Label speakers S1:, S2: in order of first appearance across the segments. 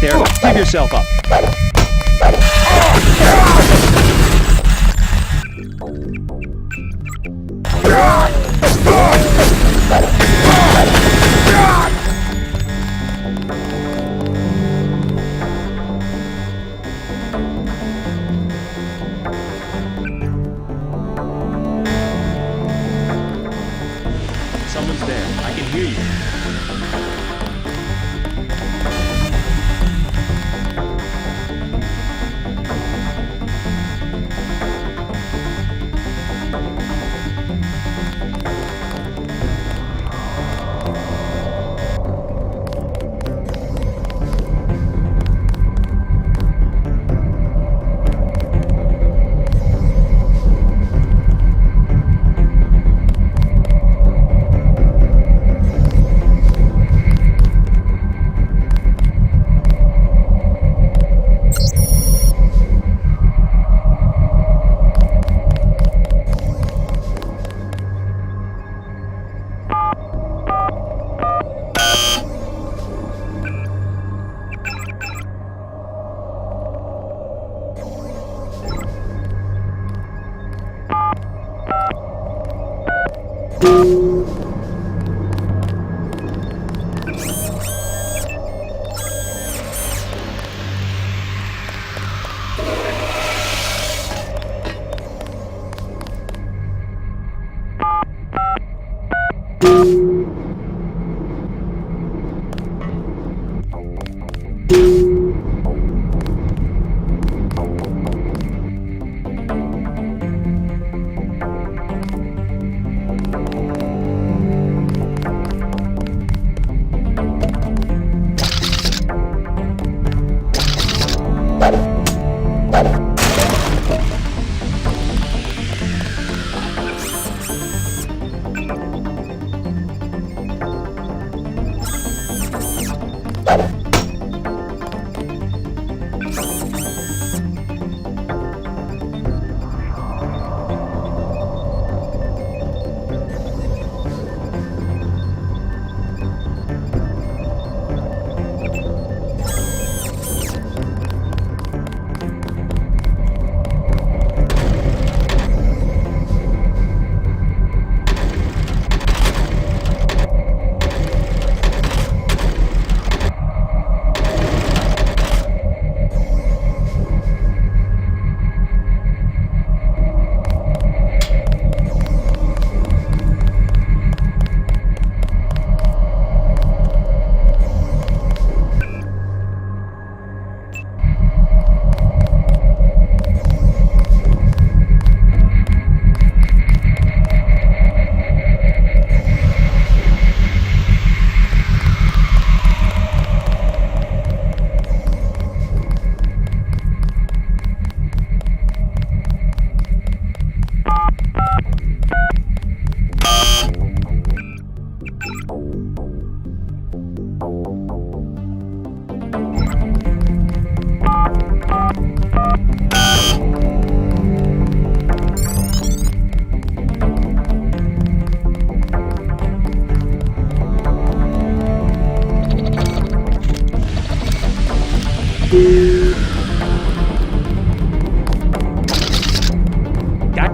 S1: there. Give yourself up. Someone's there. I can hear you.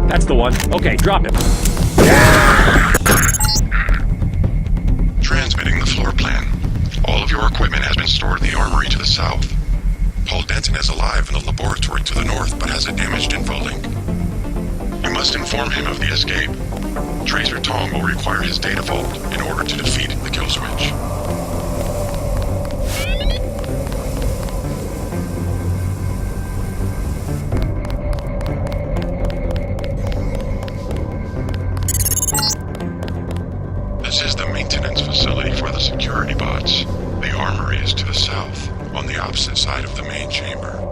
S1: That's the one. Okay, drop him.
S2: Transmitting the floor plan. All of your equipment has been stored in the armory to the south. Paul Denton is alive in the laboratory to the north, but has a damaged info link. You must inform him of the escape. Tracer Tom will require his data vault in order to defeat the kill switch. This is the maintenance facility for the security bots. The armory is to the south, on the opposite side of the main chamber.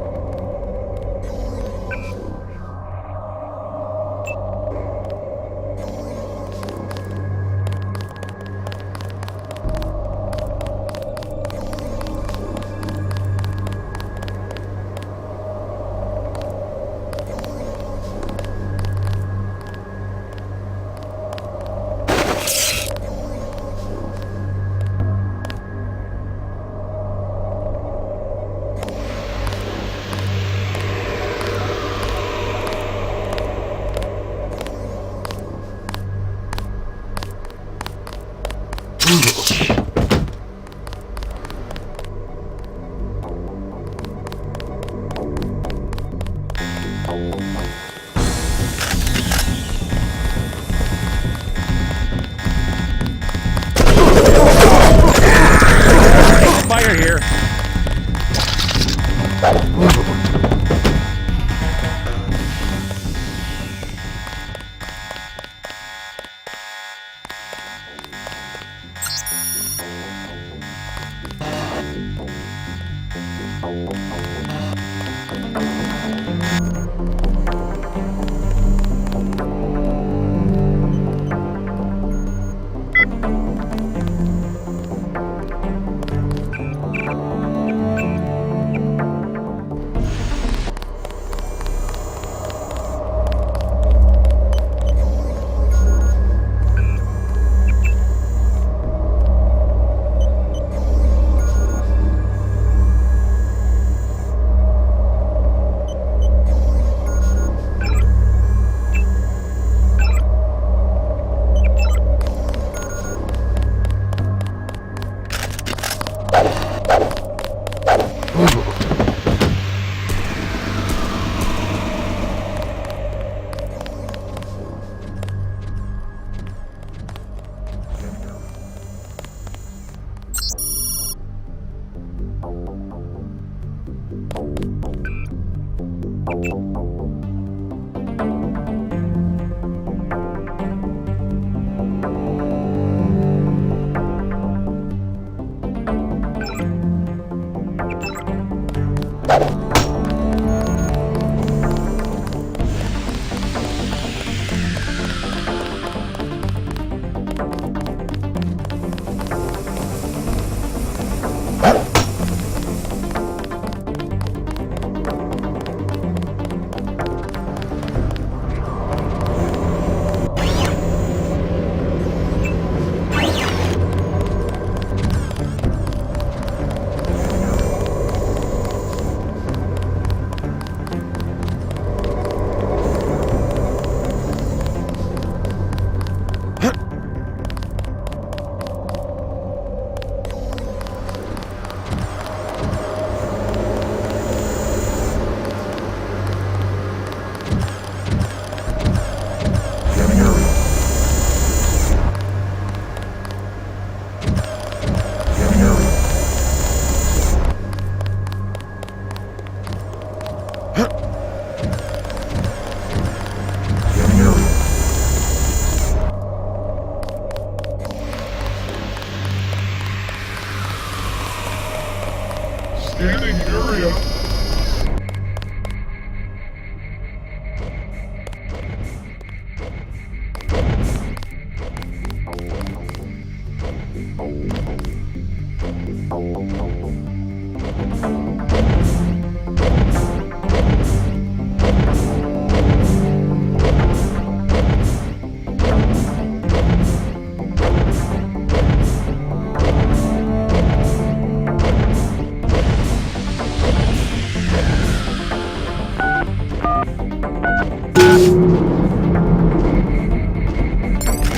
S2: area.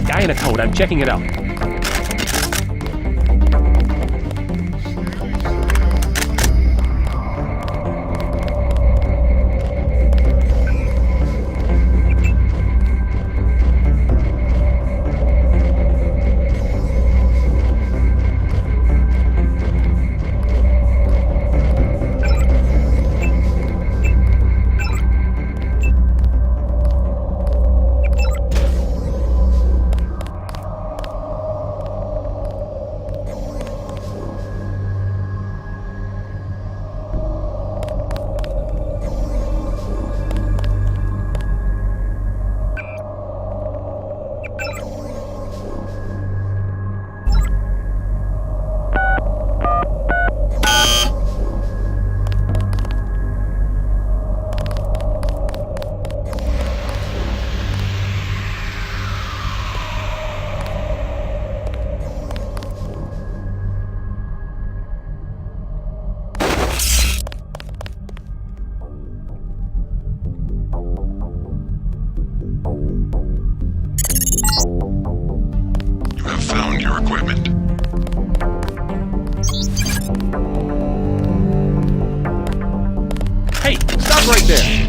S1: Guy in a coat. I'm checking it out.
S2: You have found your equipment.
S1: Hey, stop right there.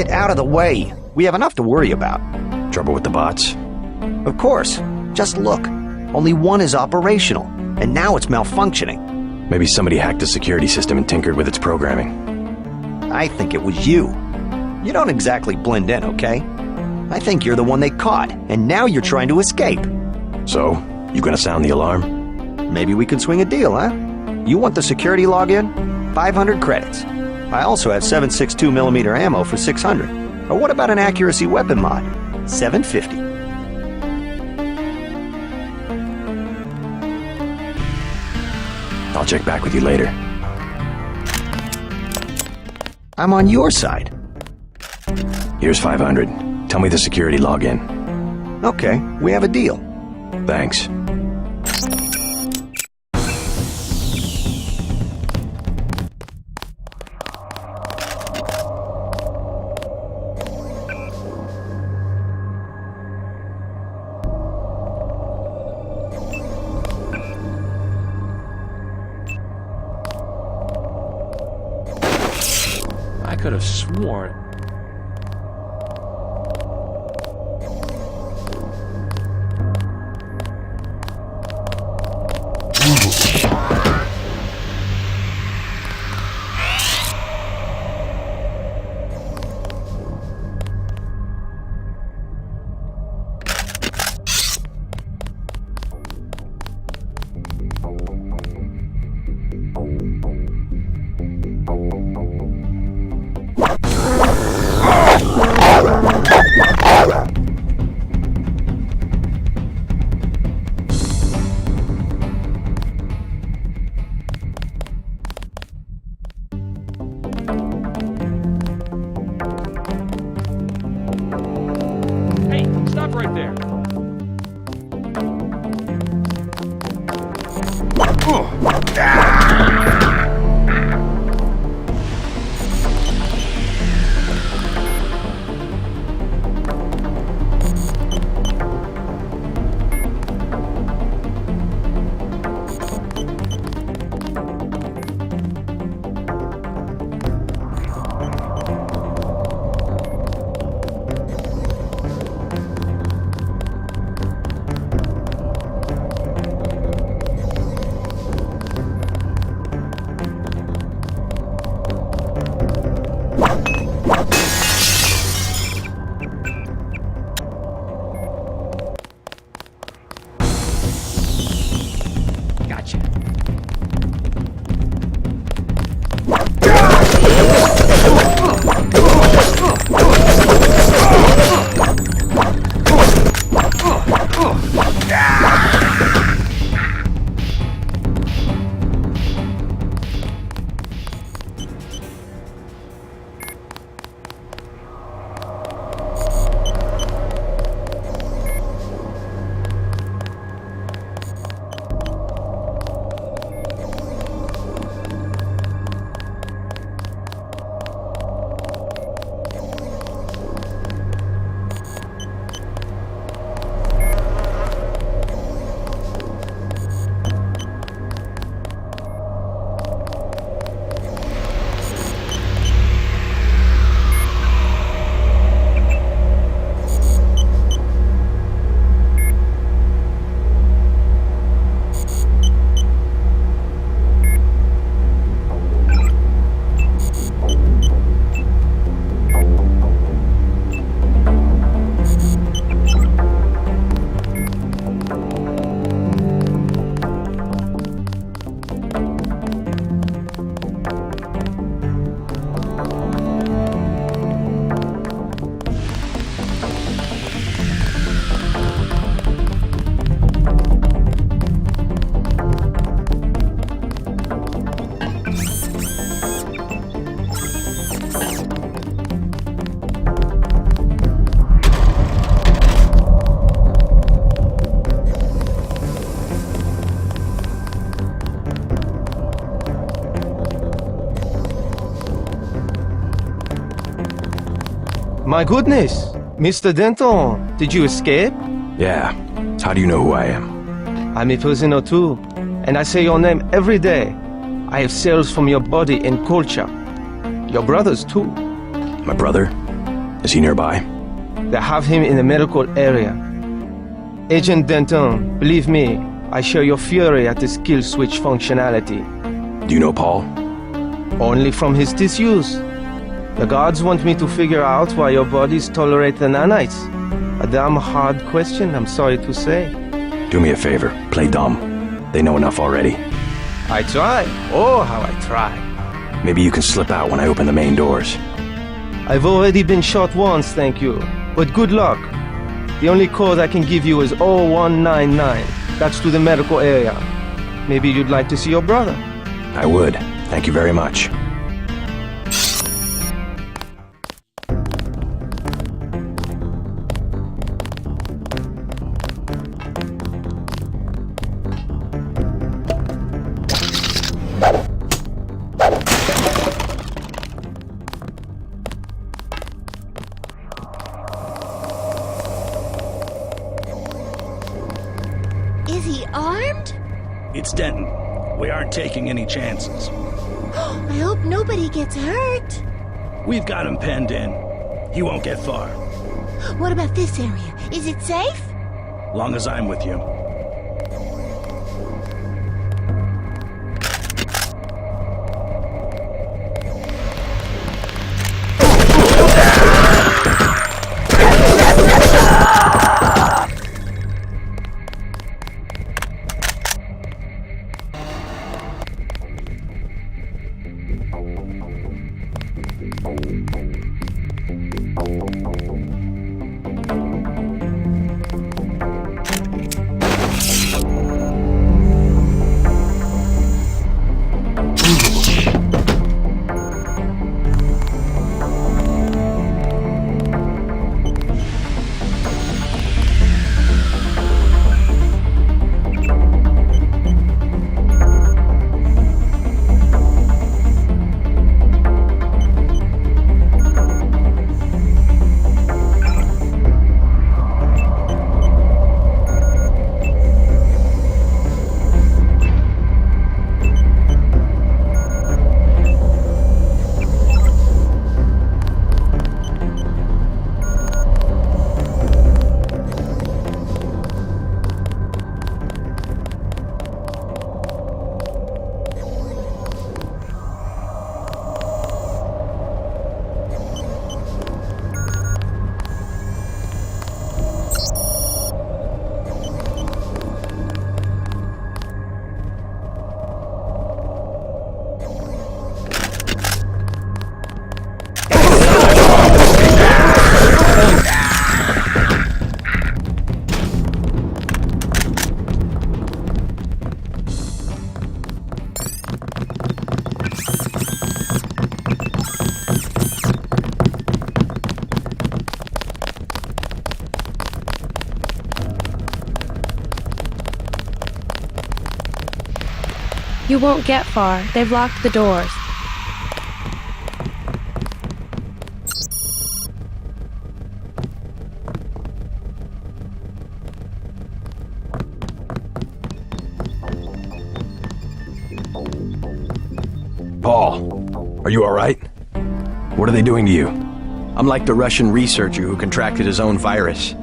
S3: Get out of the way. We have enough to worry about.
S4: Trouble with the bots?
S3: Of course. Just look. Only one is operational, and now it's malfunctioning.
S4: Maybe somebody hacked the security system and tinkered with its programming.
S3: I think it was you. You don't exactly blend in, okay? I think you're the one they caught, and now you're trying to escape.
S4: So, you gonna sound the alarm?
S3: Maybe we could swing a deal, huh? You want the security login? 500 credits. I also have 7.62mm ammo for 600. Or what about an accuracy weapon mod? 750.
S4: I'll check back with you later.
S3: I'm on your side.
S4: Here's 500. Tell me the security login.
S3: Okay, we have a deal.
S4: Thanks.
S1: I could have sworn. Hey, stop right there. Gotcha.
S5: My goodness, Mr. Denton, did you escape?
S4: Yeah. How do you know who I am?
S5: I'm a prisoner too, and I say your name every day. I have cells from your body and culture. Your brothers too.
S4: My brother? Is he nearby?
S5: They have him in the medical area. Agent Denton, believe me, I share your fury at the skill switch functionality.
S4: Do you know Paul?
S5: Only from his disuse. The gods want me to figure out why your bodies tolerate the nanites. A damn hard question, I'm sorry to say.
S4: Do me a favor, play dumb. They know enough already.
S5: I try. Oh, how I try.
S4: Maybe you can slip out when I open the main doors.
S5: I've already been shot once, thank you. But good luck. The only code I can give you is 0199. That's to the medical area. Maybe you'd like to see your brother.
S4: I would. Thank you very much.
S6: Is he armed?
S1: It's Denton. We aren't taking any chances.
S6: I hope nobody gets hurt.
S1: We've got him penned in. He won't get far.
S6: What about this area? Is it safe?
S1: Long as I'm with you.
S7: You won't get far. They've locked the doors.
S4: Paul, are you alright? What are they doing to you? I'm like the Russian researcher who contracted his own virus.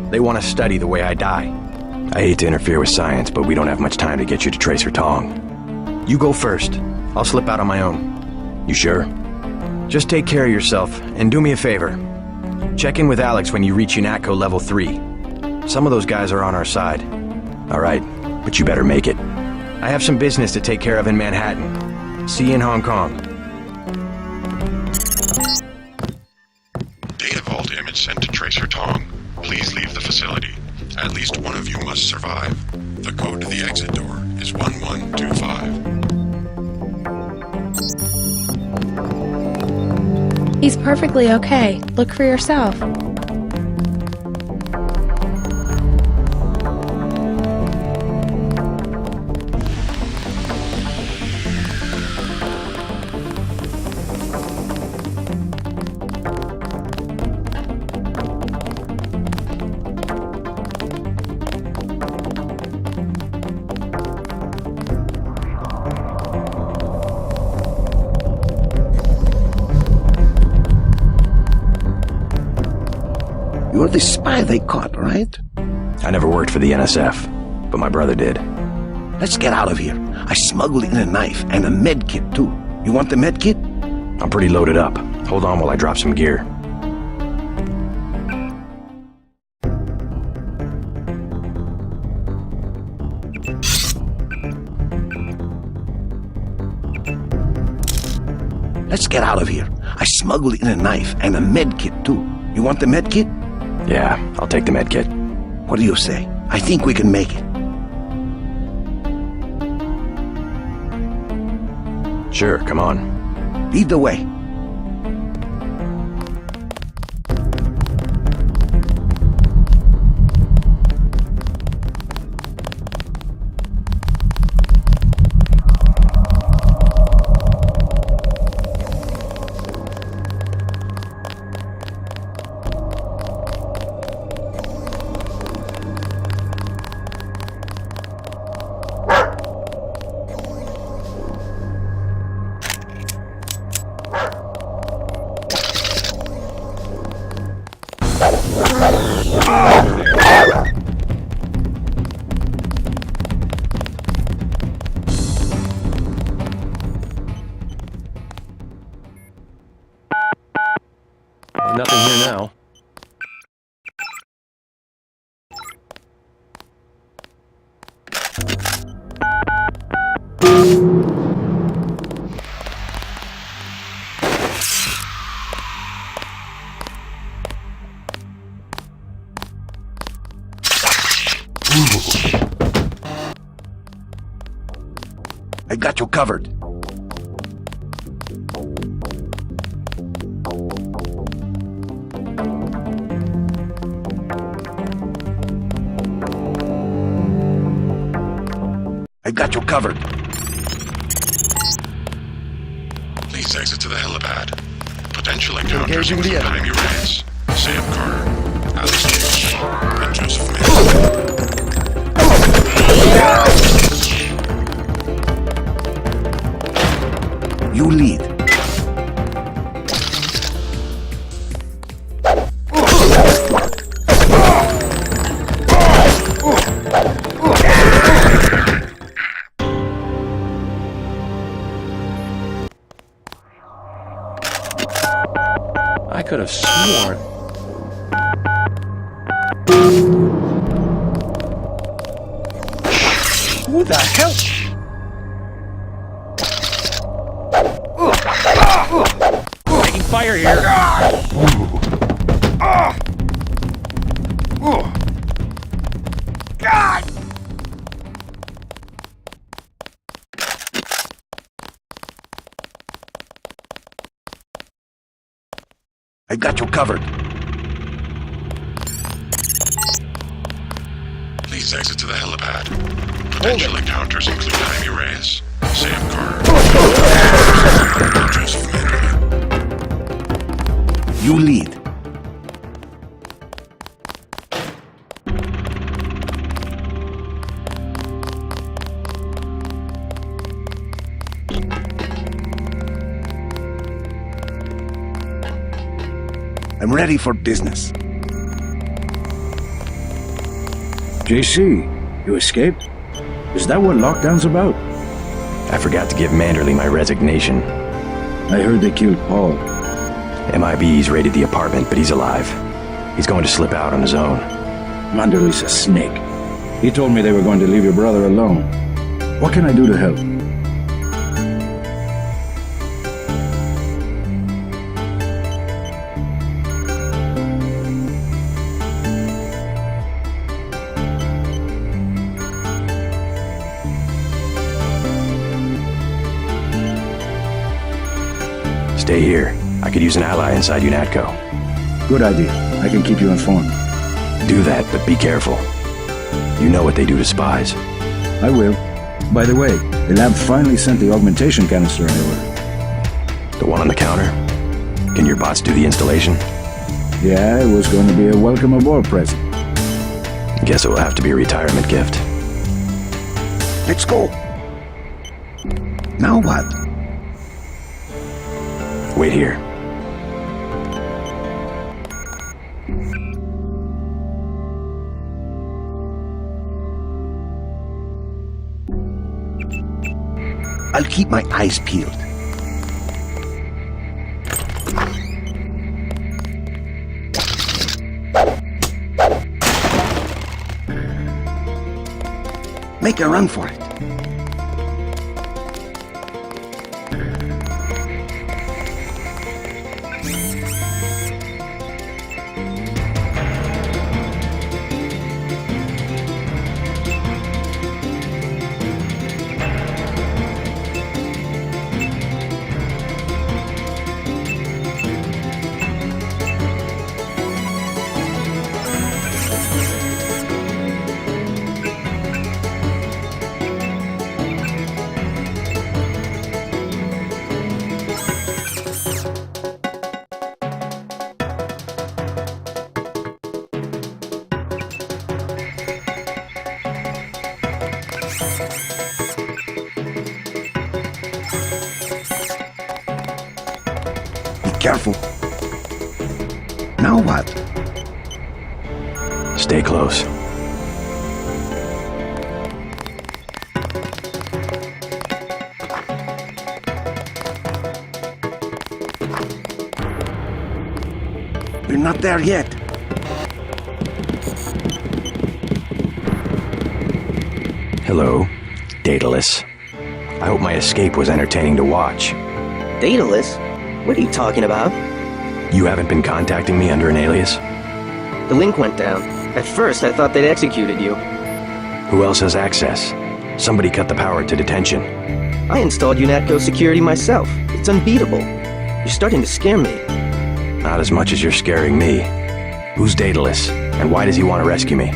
S4: They want to study the way I die. I hate to interfere with science, but we don't have much time to get you to Tracer Tong. You go first. I'll slip out on my own. You sure? Just take care of yourself, and do me a favor. Check in with Alex when you reach UNATCO level 3. Some of those guys are on our side. Alright, but you better make it. I have some business to take care of in Manhattan. See you in Hong Kong.
S2: Data vault image sent to Tracer Tong. Please leave the facility. At least one of you must survive. The code to the exit door is 1125.
S7: He's perfectly okay. Look for yourself.
S8: You're the spy they caught, right?
S4: I never worked for the NSF, but my brother did.
S8: Let's get out of here. I smuggled in a knife and a med kit, too. You want the med kit?
S4: I'm pretty loaded up. Hold on while I drop some gear.
S8: Let's get out of here. I smuggled in a knife and a med kit, too. You want the med kit?
S4: Yeah, I'll take the med kit.
S8: What do you say? I think we can make it.
S4: Sure, come on.
S8: Lead the way.
S1: Nothing here now.
S8: I got you covered. I got you covered.
S2: Please exit to the helipad. Potential encounters include Jaime Reyes, Sam Carter, Alice H, and Joseph Mann.
S8: You lead.
S1: I could have sworn. Who the hell? Taking fire here.
S8: I got you covered.
S2: Please exit to the helipad. Potential encounters include Jaime Reyes, Sam Carter, and Joseph Mann.
S8: You lead. I'm ready for business.
S9: JC, you escaped? Is that what lockdown's about?
S4: I forgot to give Manderley my resignation.
S9: I heard they killed Paul.
S4: MIB's raided the apartment, but he's alive. He's going to slip out on his own.
S9: Manderley's a snake. He told me they were going to leave your brother alone. What can I do to help?
S4: Stay here. I could use an ally inside UNATCO.
S9: Good idea. I can keep you informed.
S4: Do that, but be careful. You know what they do to spies.
S9: I will. By the way, the lab finally sent the augmentation canister I ordered.
S4: The one on the counter? Can your bots do the installation?
S9: Yeah, it was going to be a welcome aboard present.
S4: Guess it will have to be a retirement gift.
S8: Let's go. Now what?
S4: Wait here.
S8: I'll keep my eyes peeled. Make a run for it. Careful. Now what?
S4: Stay close.
S8: We're not there yet.
S4: Hello, Daedalus. I hope my escape was entertaining to watch.
S10: Daedalus? What are you talking about?
S4: You haven't been contacting me under an alias?
S10: The link went down. At first, I thought they'd executed you.
S4: Who else has access? Somebody cut the power to detention.
S10: I installed UNATCO security myself. It's unbeatable. You're starting to scare me.
S4: Not as much as you're scaring me. Who's Daedalus, and why does he want to rescue me?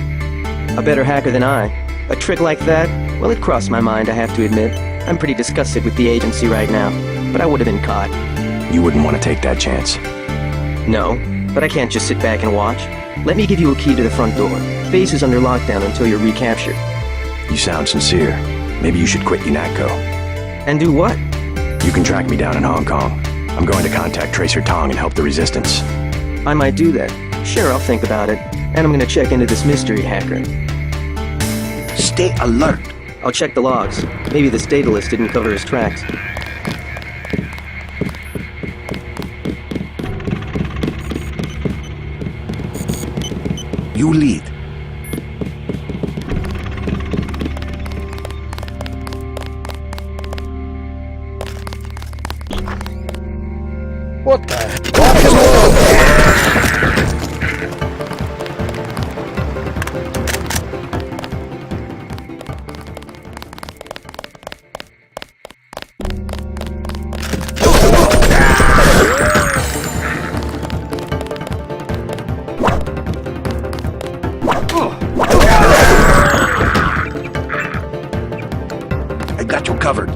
S10: A better hacker than I. A trick like that? Well, it crossed my mind, I have to admit. I'm pretty disgusted with the agency right now, but I would have been caught.
S4: You wouldn't want to take that chance.
S10: No, but I can't just sit back and watch. Let me give you a key to the front door. Base is under lockdown until you're recaptured.
S4: You sound sincere. Maybe you should quit UNATCO.
S10: And do what?
S4: You can track me down in Hong Kong. I'm going to contact Tracer Tong and help the Resistance.
S10: I might do that. Sure, I'll think about it. And I'm gonna check into this mystery hacker.
S8: Stay alert.
S10: I'll check the logs. Maybe this Daedalus didn't cover his tracks.
S8: You lead.
S9: What the?
S8: I got you covered.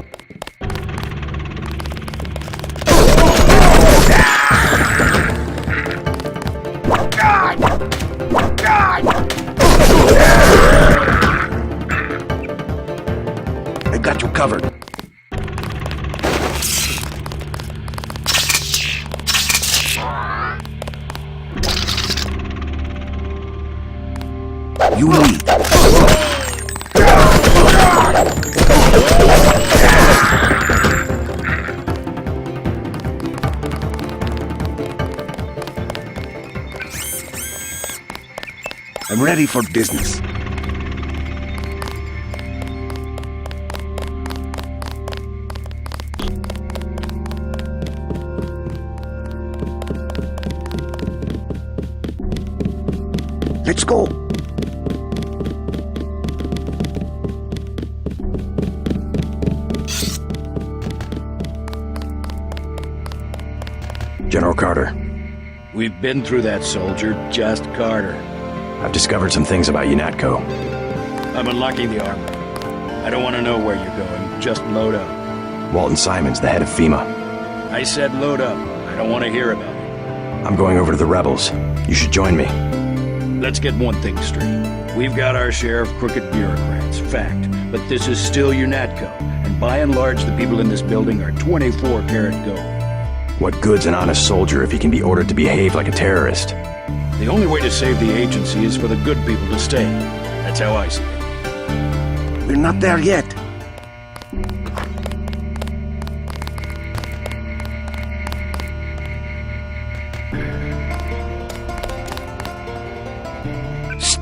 S8: I got you covered. You lead. I'm ready for business. Let's go.
S4: General Carter,
S9: We've been through that, soldier. Just Carter.
S4: I've discovered some things about UNATCO.
S9: I'm unlocking the armor. I don't want to know where you're going. Just load up.
S4: Walton Simon's the head of FEMA.
S9: I said load up. I don't want to hear about it.
S4: I'm going over to the rebels. You should join me.
S9: Let's get one thing straight. We've got our share of crooked bureaucrats, fact. But this is still UNATCO, and by and large the people in this building are 24-karat gold.
S4: What good's an honest soldier if he can be ordered to behave like a terrorist?
S9: The only way to save the agency is for the good people to stay. That's how I see it.
S8: We're not there yet.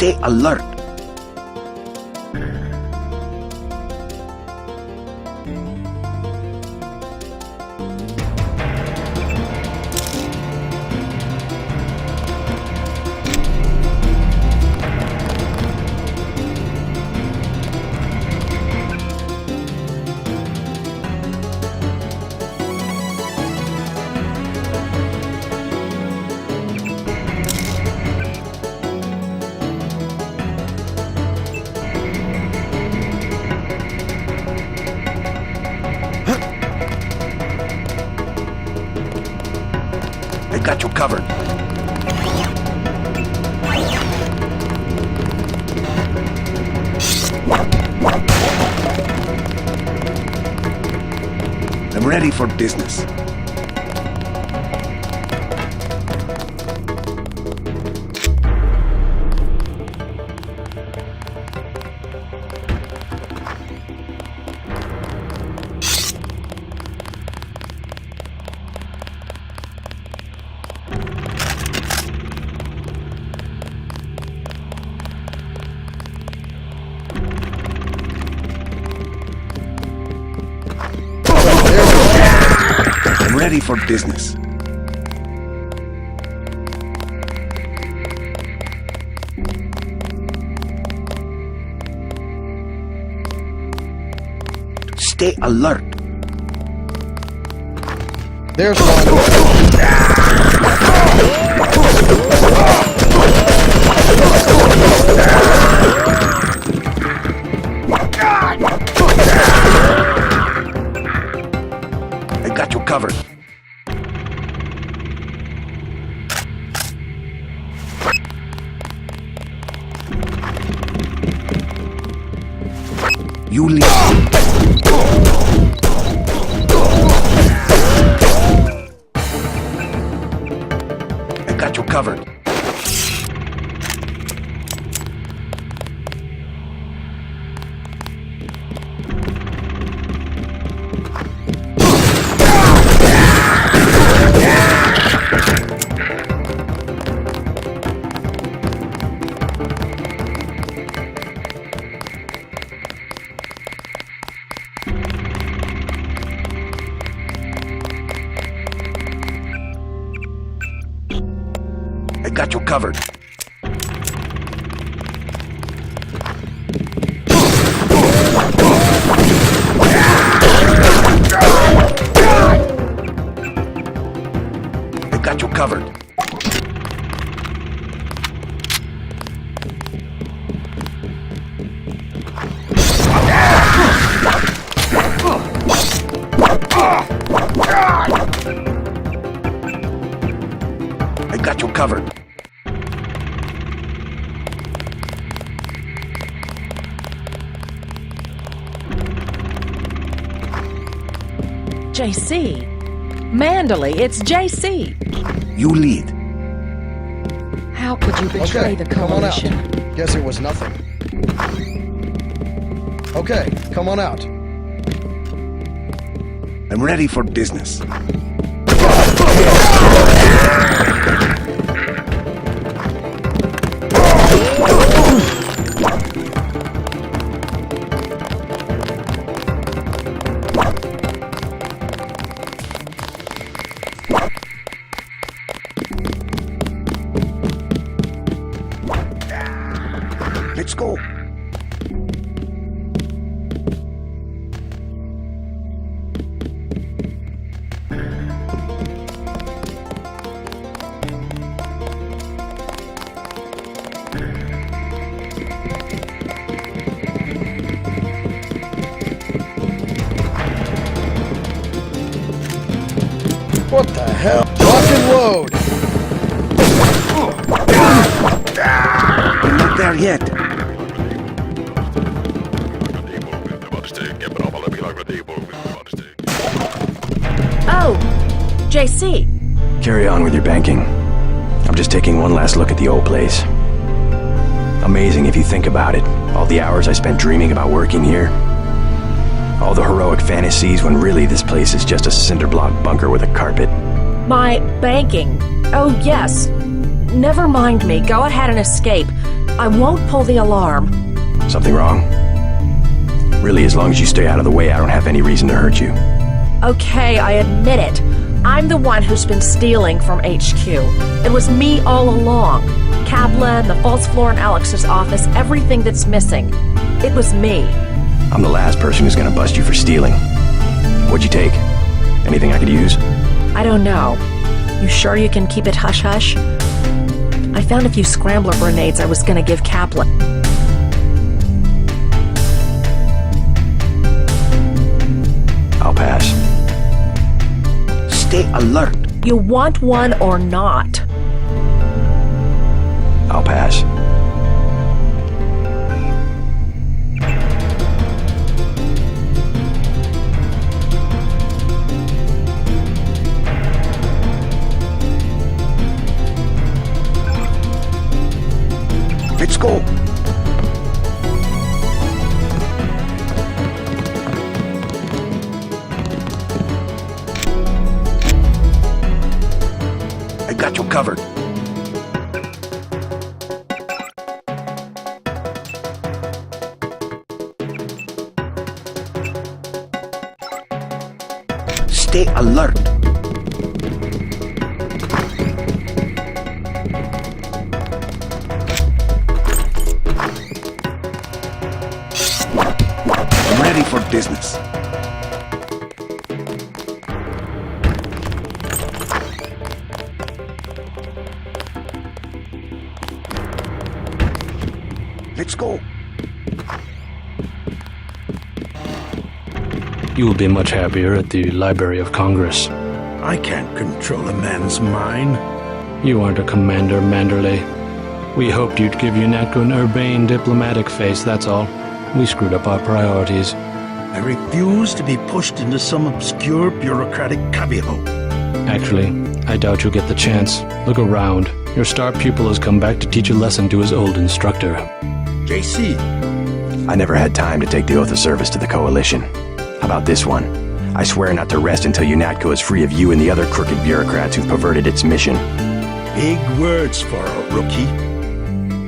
S8: Stay alert. I got you covered. I'm ready for business. I'm ready for business. Stay alert.
S11: There's one.
S8: I got you covered. You lead. I got you covered. I got you covered. I got you covered. I got you covered.
S12: JC. Mandalay, it's JC.
S8: You lead.
S12: How could you betray
S11: Okay,
S12: the
S11: come on out.
S12: coalition?
S11: Guess it was nothing. Okay, come on out.
S8: I'm ready for business. Let's go.
S11: What the hell? Lock and load.
S8: I'm not there yet.
S12: Oh, JC.
S4: Carry on with your banking. I'm just taking one last look at the old place. Amazing if you think about it. All the hours I spent dreaming about working here. All the heroic fantasies when really this place is just a cinder block bunker with a carpet.
S12: My banking. Oh, yes. Never mind me. Go ahead and escape. I won't pull the alarm.
S4: Something wrong? Really, as long as you stay out of the way, I don't have any reason to hurt you.
S12: Okay, I admit it. I'm the one who's been stealing from HQ. It was me all along. Kaplan, the false floor in Alex's office, everything that's missing. It was me.
S4: I'm the last person who's gonna bust you for stealing. What'd you take? Anything I could use?
S12: I don't know. You sure you can keep it hush-hush? I found a few scrambler grenades I was gonna give Kaplan.
S4: I'll pass.
S8: Stay alert.
S12: You want one or not?
S4: I'll pass.
S8: Let's go. I got you covered. Stay alert. I'm ready for business. Let's go.
S13: You will be much happier at the Library of Congress.
S8: I can't control a man's mind.
S13: You aren't a commander, Manderley. We hoped you'd give UNATCO an urbane diplomatic face, that's all. We screwed up our priorities.
S8: I refuse to be pushed into some obscure bureaucratic cubbyhole.
S13: Actually, I doubt you'll get the chance. Look around. Your star pupil has come back to teach a lesson to his old instructor.
S8: JC.
S4: I never had time to take the oath of service to the Coalition. How about this one? I swear not to rest until UNATCO is free of you and the other crooked bureaucrats who've perverted its mission.
S8: Big words for a rookie.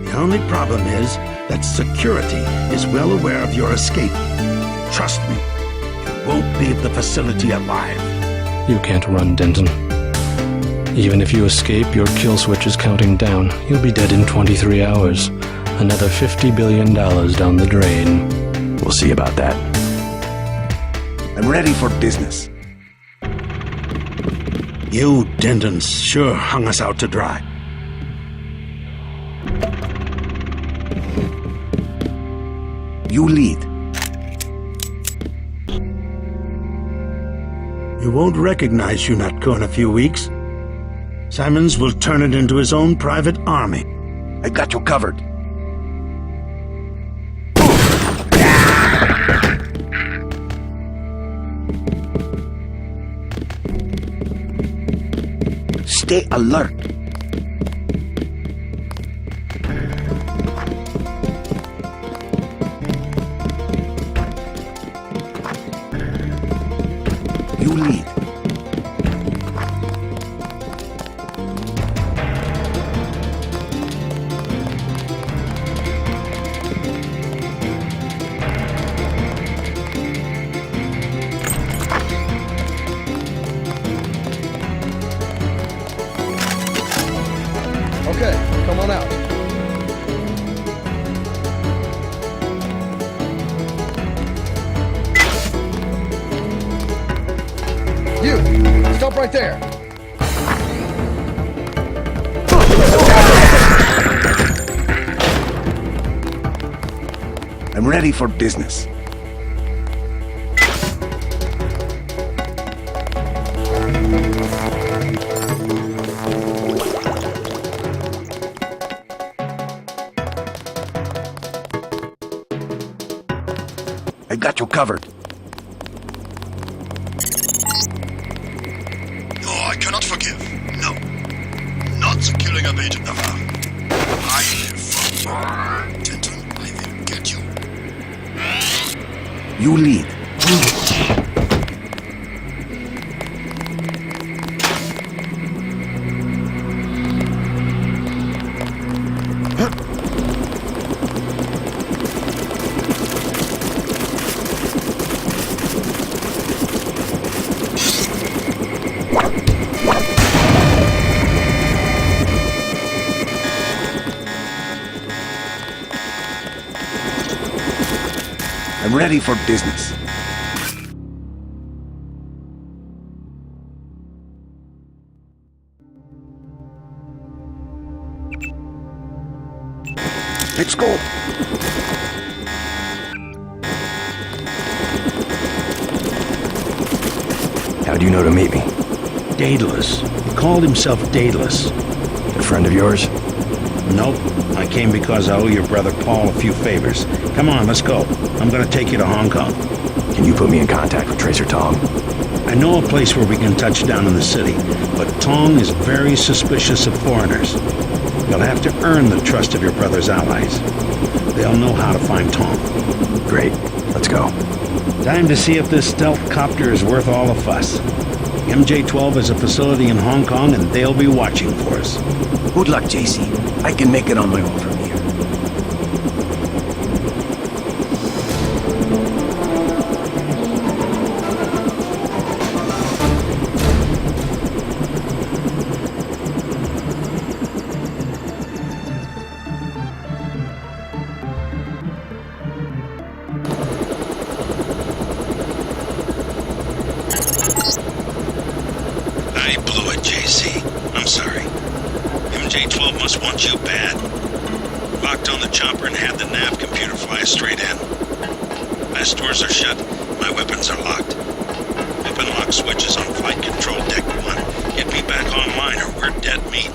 S8: The only problem is that security is well aware of your escape. Trust me, you won't leave the facility alive.
S13: You can't run, Denton. Even if you escape, your kill switch is counting down. You'll be dead in 23 hours. Another $50 billion down the drain.
S4: We'll see about that.
S8: I'm ready for business. You Dentons sure hung us out to dry. You lead. You won't recognize UNATCO in a few weeks. Simons will turn it into his own private army. I got you covered. Stay alert. You lead.
S11: Okay, come on out. You! Stop right there!
S8: I'm ready for business. I got you covered.
S2: No, I cannot forgive. No. Not the killing of Agent Navarre. I live for Denton, I will get you.
S8: You lead. I'm ready for business. Let's go.
S4: How'd you know to meet me?
S8: Daedalus. He called himself Daedalus.
S4: A friend of yours?
S8: Nope. I came because I owe your brother Paul a few favors. Come on, let's go. I'm gonna take you to Hong Kong.
S4: Can you put me in contact with Tracer Tong?
S8: I know a place where we can touch down in the city, but Tong is very suspicious of foreigners. You'll have to earn the trust of your brother's allies. They'll know how to find Tong.
S4: Great. Let's go.
S8: Time to see if this stealth copter is worth all the fuss. MJ-12 has a facility in Hong Kong, and they'll be watching for us.
S3: Good luck, JC. I can make it on my own from here.
S8: I blew it, JC. I'm sorry. MJ-12 must want you bad. Locked on the chopper and had the nav computer fly us straight in. My stores are shut. My weapons are locked. Weapon lock switch is on flight control deck 1. Get me back online or we're dead meat.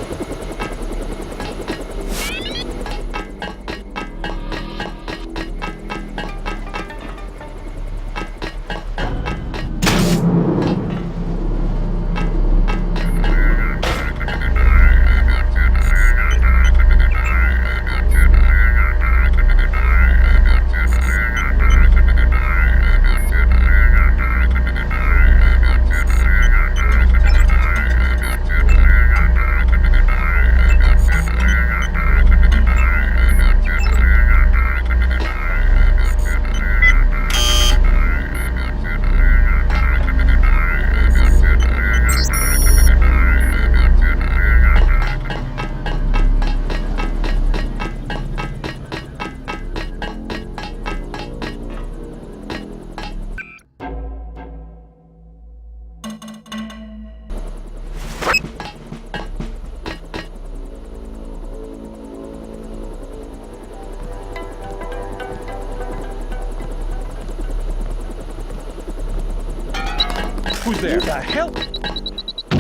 S1: Who's there?
S11: Who the hell?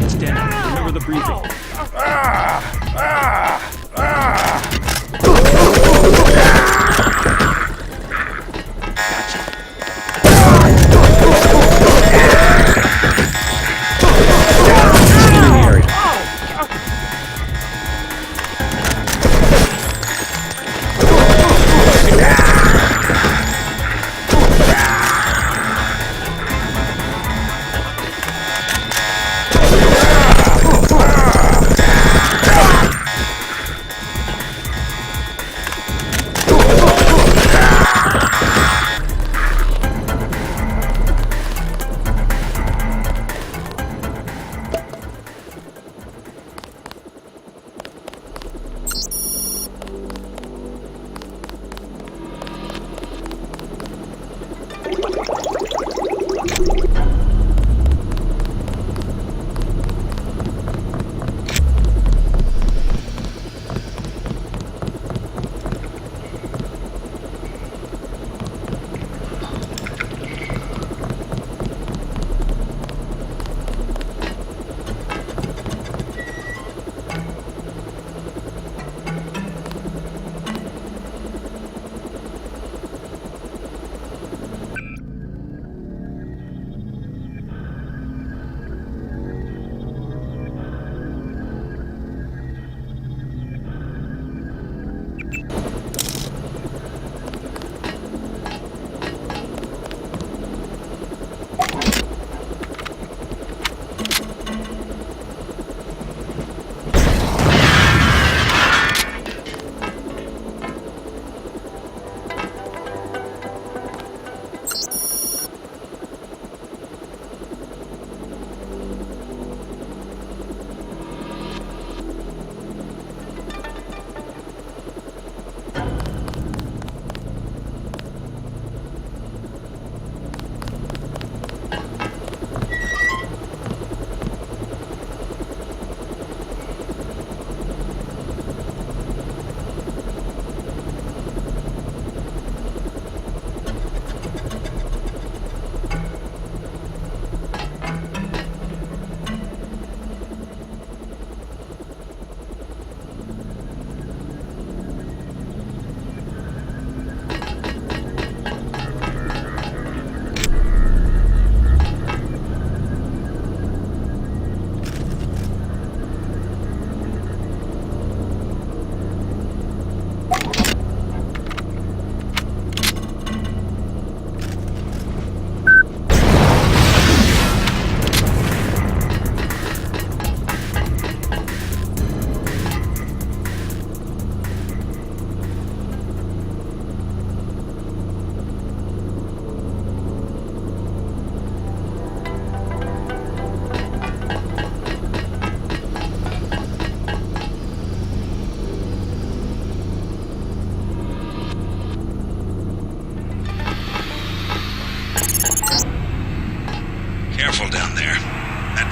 S1: Stand up. Remember the briefing.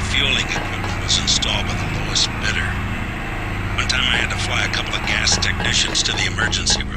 S14: refueling equipment was installed by the lowest bidder. One time I had to fly a couple of gas technicians to the emergency room.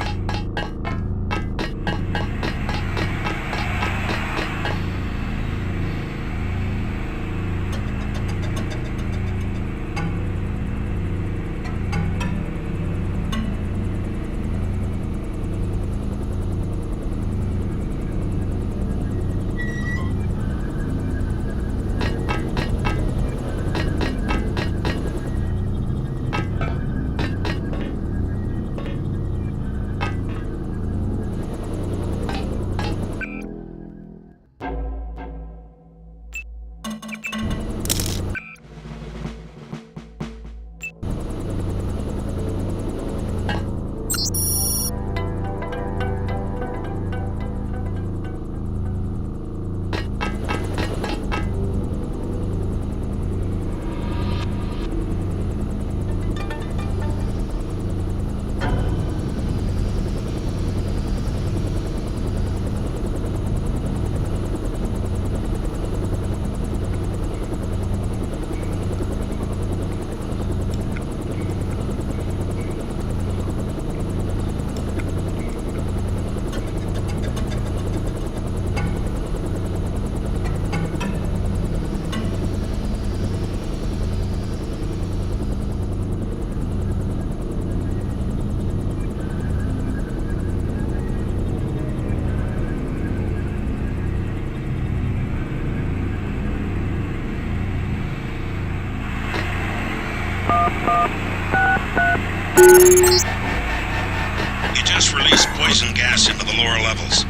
S14: You just released poison gas into the lower levels.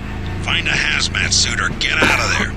S14: Find a hazmat suit or get out of there.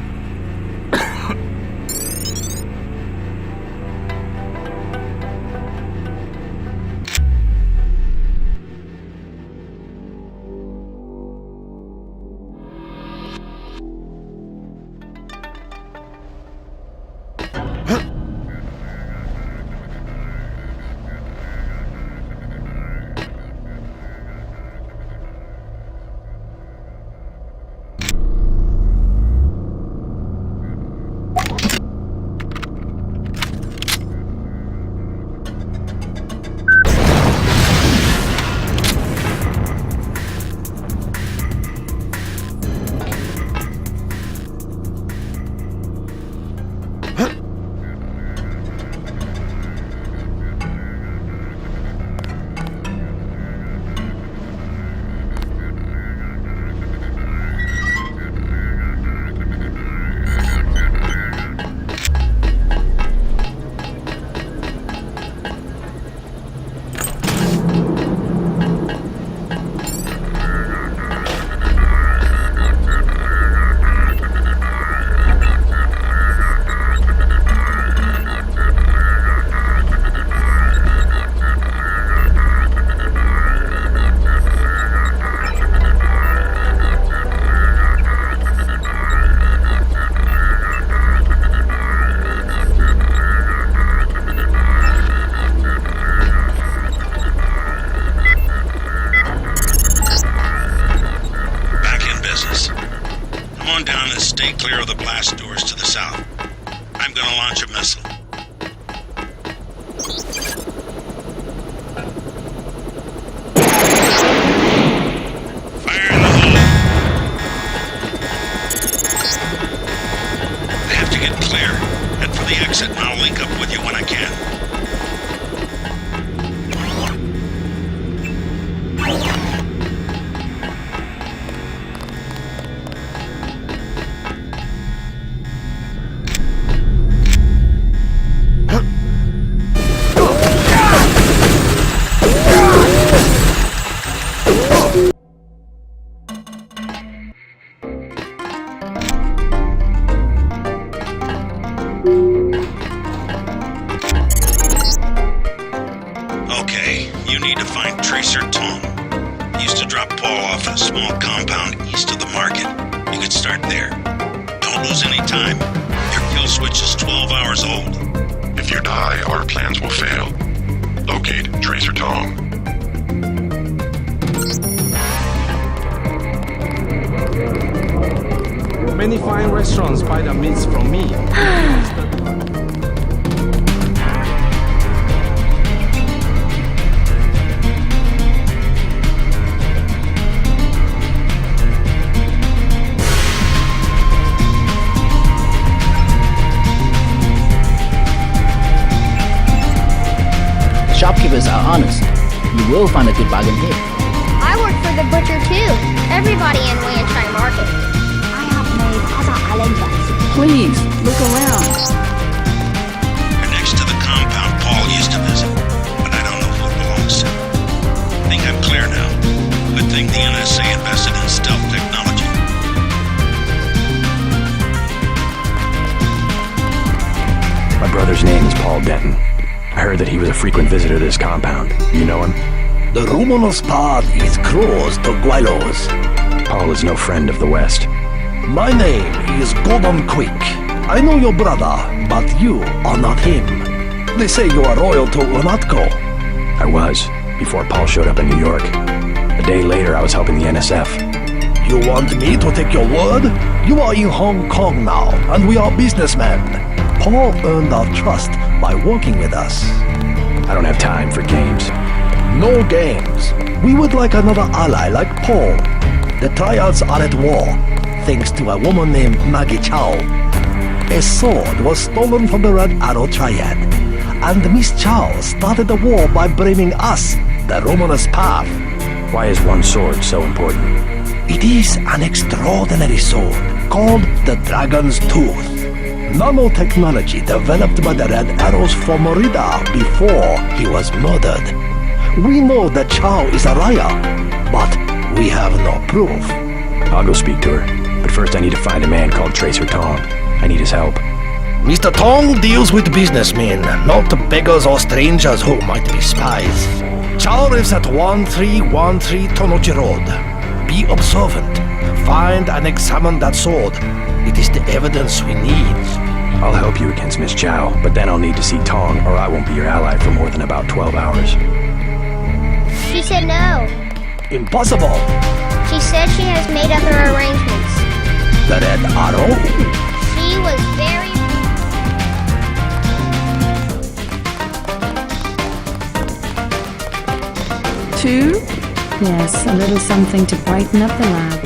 S14: Stay clear of the blast doors to the south. I'm gonna launch a missile. Fire in the hole. I have to get clear. Head for the exit and I'll link up with you when I can. Okay, you need to find Tracer Tom. He used to drop Paul off at a small compound east of the market. You could start there. Don't lose any time. Your kill switch is 12 hours old.
S2: If you die, our plans will fail. Locate Tracer Tom.
S15: Many fine restaurants buy the meats from me. You'll find a good bargain here.
S16: I work for the butcher too. Everybody in Wanchai Market. I have made other islanders.
S17: Please, look around.
S14: You're next to the compound Paul used to visit, but I don't know who it belongs to. I think I'm clear now. Good thing the NSA invested in stealth technology.
S4: My brother's name is Paul Denton. I heard that he was a frequent visitor to this compound. You know him?
S8: The Romulus path is closed to Guilos.
S4: Paul is no friend of the West.
S8: My name is Gordon Quick. I know your brother, but you are not him. They say you are loyal to Unatco.
S4: I was, before Paul showed up in New York. A day later, I was helping the NSF.
S8: You want me to take your word? You are in Hong Kong now, and we are businessmen. Paul earned our trust by working with us.
S4: I don't have time for games.
S8: No games. We would like another ally like Paul. The Triads are at war, thanks to a woman named Maggie Chow. A sword was stolen from the Red Arrow Triad, and Miss Chow started the war by blaming us, the Romulus Path.
S4: Why is one sword so important?
S8: It is an extraordinary sword called the Dragon's Tooth. Nanotechnology developed by the Red Arrows for Merida before he was murdered. We know that Chow is a liar, but we have no proof.
S4: I'll go speak to her, but first I need to find a man called Tracer Tong. I need his help.
S8: Mr. Tong deals with businessmen, not beggars or strangers who might be spies. Chow lives at 1313 Tonochi Road. Be observant. Find and examine that sword. It is the evidence we need.
S4: I'll help you against Miss Chow, but then I'll need to see Tong, or I won't be your ally for more than about 12 hours.
S16: She said no.
S8: Impossible.
S16: She said she has made other arrangements.
S8: The Red Arrow?
S16: She was very...
S17: Two? Yes, a little something to brighten up the lab.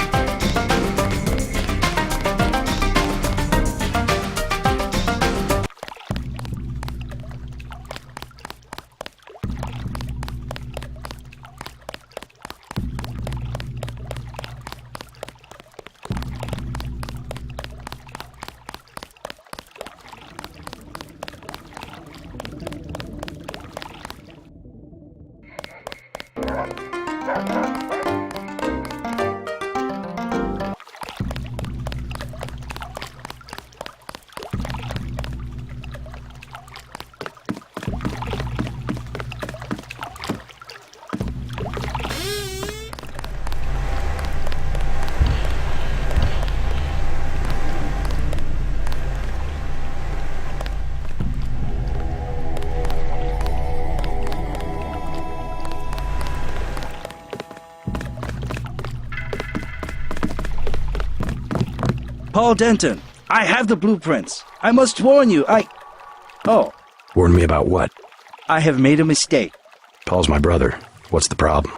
S18: Paul Denton, I have the blueprints. I must warn you, Oh.
S4: Warn me about what?
S18: I have made a mistake.
S4: Paul's my brother. What's the problem?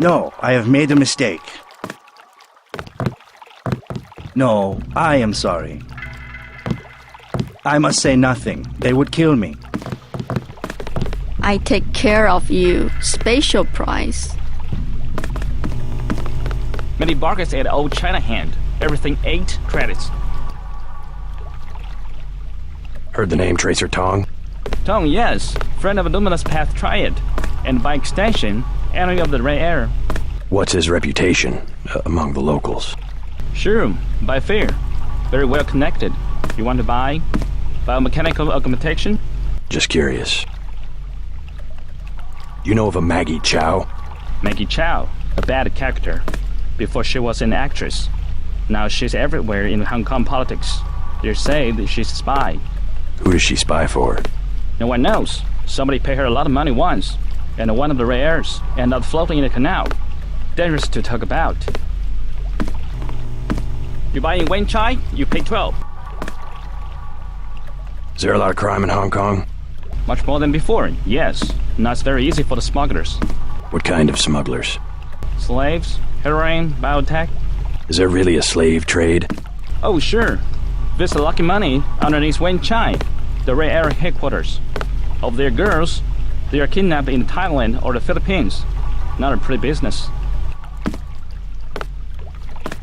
S18: No, I have made a mistake. No, I am sorry. I must say nothing. They would kill me.
S17: I take care of you. Special price.
S1: Many bargains at Old China Hand. Everything 8 credits.
S4: Heard the name Tracer Tong?
S1: Tong, yes. Friend of Luminous Path Triad. And by extension, enemy of the Red Air.
S4: What's his reputation among the locals?
S1: Sure, by fair. Very well connected. You want to buy? Biomechanical augmentation?
S4: Just curious. You know of a Maggie Chow?
S1: Maggie Chow, a bad character. Before she was an actress. Now she's everywhere in Hong Kong politics. They say that she's a spy.
S4: Who does she spy for?
S1: No one knows. Somebody paid her a lot of money once. And one of the rares ended up floating in the canal. Dangerous to talk about. You buy in Wanchai, you pay 12.
S4: Is there a lot of crime in Hong Kong?
S1: Much more than before, yes. Now it's very easy for the smugglers.
S4: What kind of smugglers?
S1: Slaves, heroin, biotech.
S4: Is there really a slave trade?
S1: Oh, sure. There's a lucky money underneath Wanchai, the Red Air headquarters. Of their girls, they are kidnapped in Thailand or the Philippines. not a pretty business.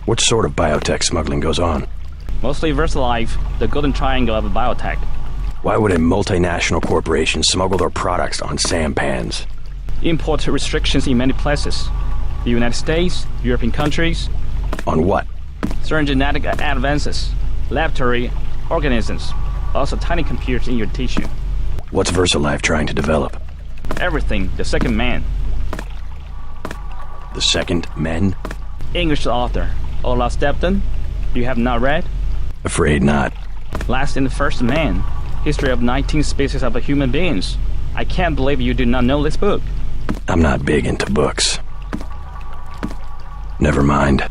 S4: What sort of biotech smuggling goes on?
S1: Mostly VersaLife, the golden triangle of biotech.
S4: Why would a multinational corporation smuggle their products on sampans?
S1: Import restrictions in many places. The United States, European countries.
S4: On what?
S1: Certain genetic advances, laboratory organisms, also tiny computers in your tissue.
S4: What's VersaLife trying to develop?
S1: Everything, the second man.
S4: The second men?
S1: English author, Olaf Stepton. You have not read?
S4: Afraid not.
S1: Last and the First Man. History of 19 species of human beings. I can't believe you do not know this book.
S4: I'm not big into books. Never mind.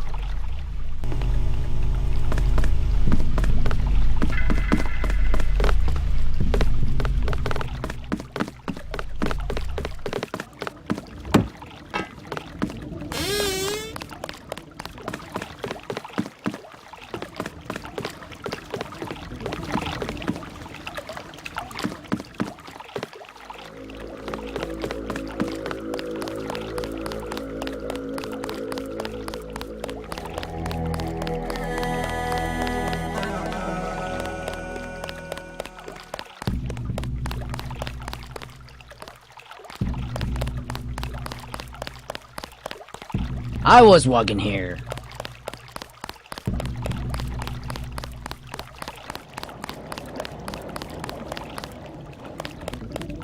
S15: I was walking here.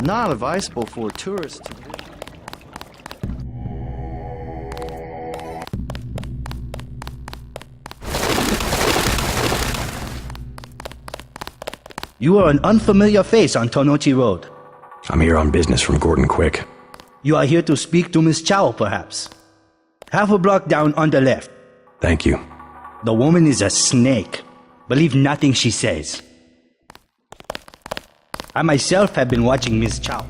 S19: Not advisable for tourists to visit.
S18: You are an unfamiliar face on Tonochi Road.
S4: I'm here on business from Gordon Quick.
S18: You are here to speak to Miss Chow, perhaps. Half a block down on the left.
S4: Thank you.
S18: The woman is a snake. Believe nothing she says. I myself have been watching Miss Chow.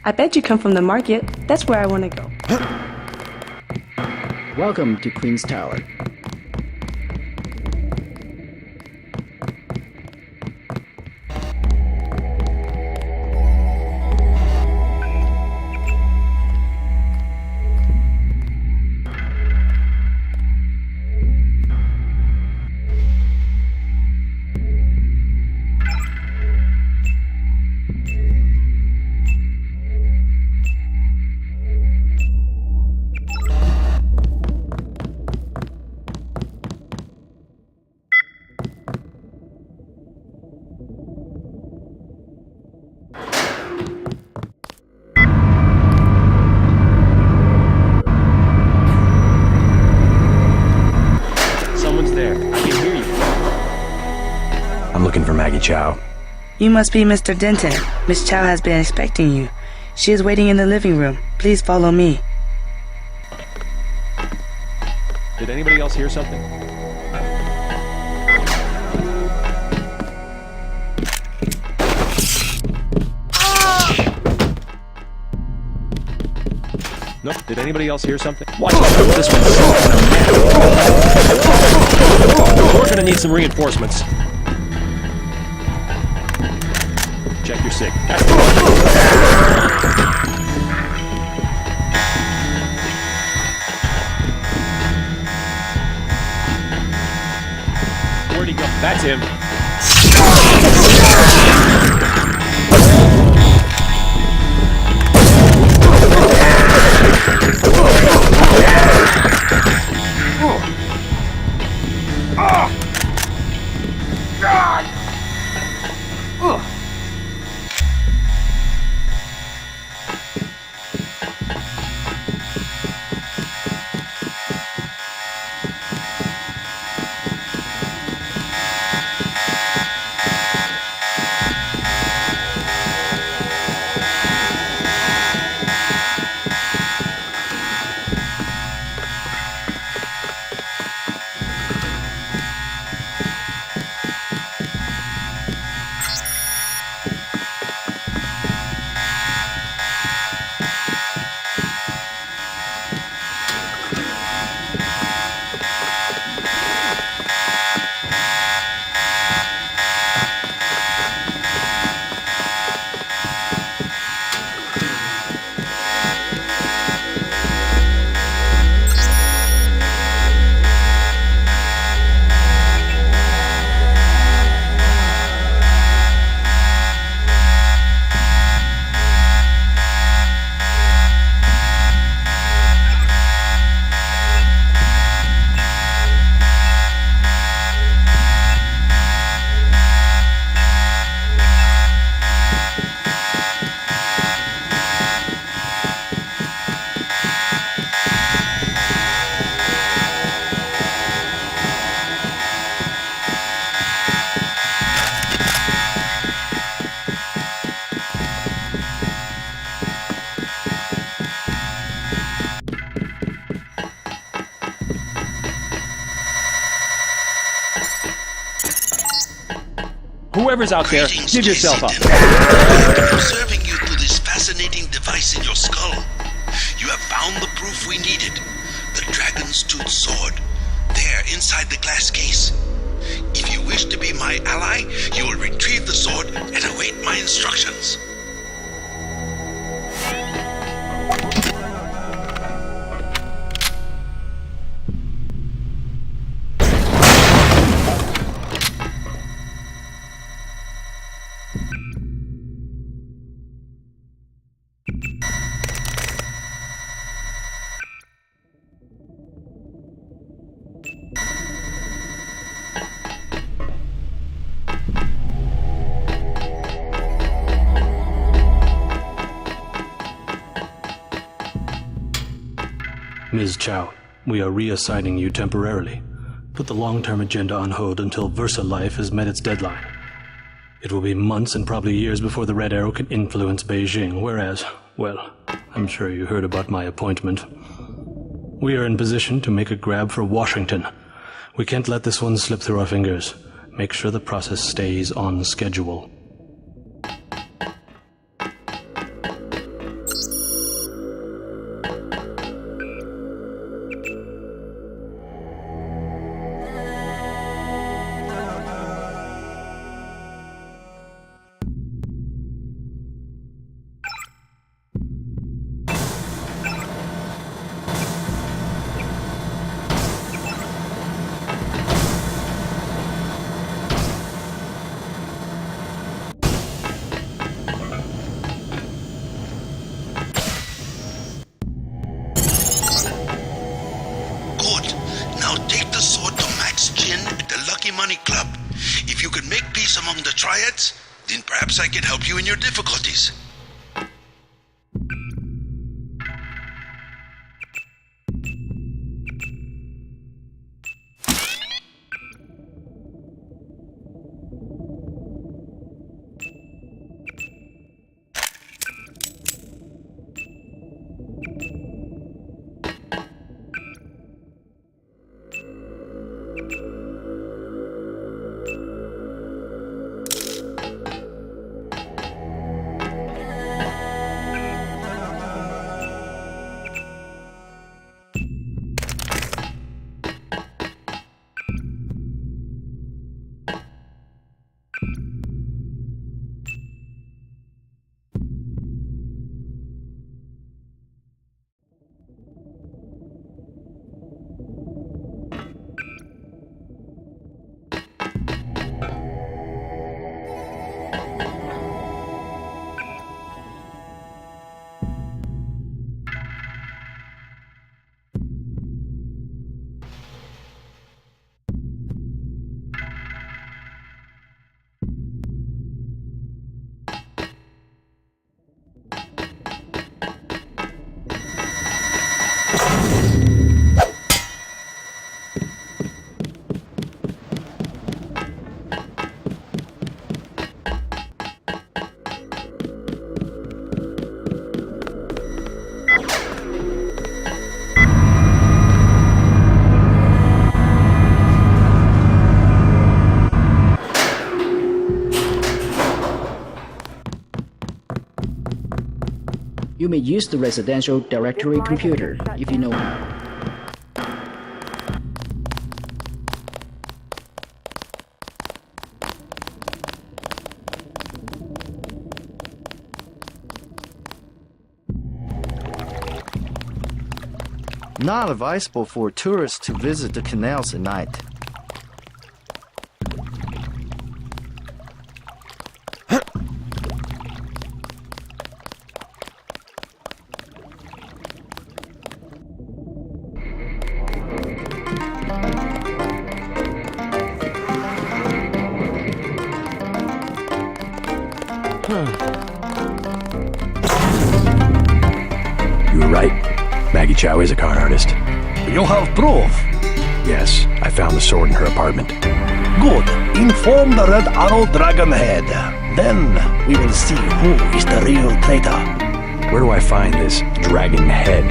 S7: I bet you come from the market. That's where I want to go.
S15: Welcome to Queen's Tower.
S4: Chow.
S20: You must be Mr. Denton. Miss Chow has been expecting you. She is waiting in the living room. Please follow me.
S21: Did anybody else hear something? Nope. Did anybody else hear something? Watch out! This one's We're gonna need some reinforcements. Check your sig. Where'd he go? That's him.
S22: God!
S21: Whoever's out there, give yourself up.
S14: I've been observing you through this fascinating device in your skull. You have found the proof we needed. The dragon's tooth sword. There, inside the glass case. If you wish to be my ally, you will retrieve the sword and await my instructions.
S13: Ms. Chow, we are reassigning you temporarily. Put the long-term agenda on hold until Versa Life has met its deadline. It will be months and probably years before the Red Arrow can influence Beijing, whereas, well, I'm sure you heard about my appointment. We are in position to make a grab for Washington. We can't let this one slip through our fingers. Make sure the process stays on schedule.
S14: If you could make peace among the triads, then perhaps I can help you in your difficulties.
S15: You may use the residential directory computer if you know.
S19: Not advisable for tourists to visit the canals at night.
S4: You were right. Maggie Chow is a con artist.
S8: You have proof?
S4: Yes, I found the sword in her apartment.
S8: Good. Inform the Red Arrow Dragon Head. Then we will see who is the real traitor.
S4: Where do I find this Dragon Head?